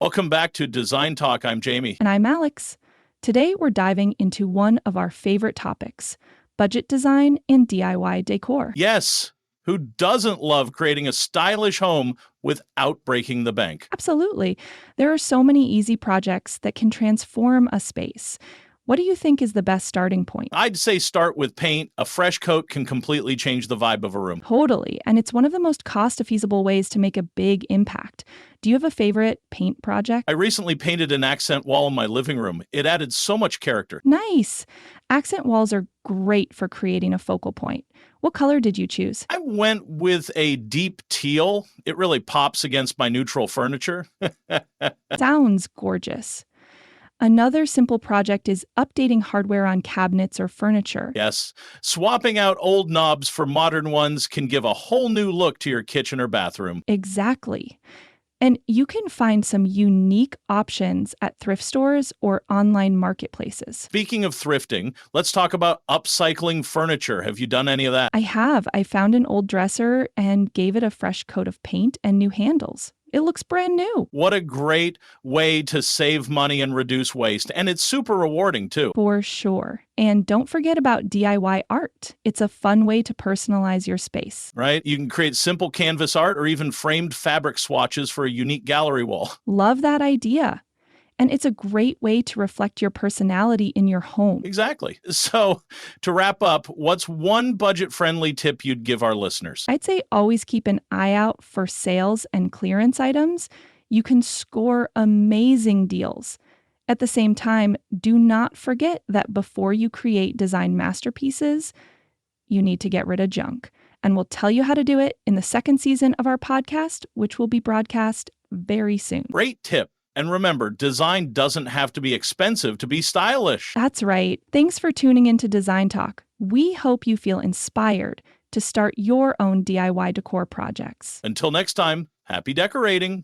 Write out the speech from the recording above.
Welcome back to Design Talk. I'm Jamie. And I'm Alex. Today we're diving into one of our favorite topics, budget design and DIY decor. Yes, who doesn't love creating a stylish home without breaking the bank? Absolutely. There are so many easy projects that can transform a space. What do you think is the best starting point? I'd say start with paint. A fresh coat can completely change the vibe of a room. Totally. And it's one of the most cost-feasible ways to make a big impact. Do you have a favorite paint project? I recently painted an accent wall in my living room. It added so much character. Nice. Accent walls are great for creating a focal point. What color did you choose? I went with a deep teal. It really pops against my neutral furniture. Sounds gorgeous. Another simple project is updating hardware on cabinets or furniture. Yes, swapping out old knobs for modern ones can give a whole new look to your kitchen or bathroom. Exactly. And you can find some unique options at thrift stores or online marketplaces. Speaking of thrifting, let's talk about upcycling furniture. Have you done any of that? I have. I found an old dresser and gave it a fresh coat of paint and new handles. It looks brand new. What a great way to save money and reduce waste. And it's super rewarding, too. For sure. And don't forget about DIY art. It's a fun way to personalize your space. Right? You can create simple canvas art or even framed fabric swatches for a unique gallery wall. Love that idea. And it's a great way to reflect your personality in your home. Exactly. So, to wrap up, what's one budget-friendly tip you'd give our listeners? I'd say always keep an eye out for sales and clearance items. You can score amazing deals. At the same time, do not forget that before you create design masterpieces, you need to get rid of junk. And we'll tell you how to do it in the second season of our podcast, which will be broadcast very soon. Great tip. And remember, design doesn't have to be expensive to be stylish. That's right. Thanks for tuning into Design Talk. We hope you feel inspired to start your own DIY decor projects. Until next time, happy decorating.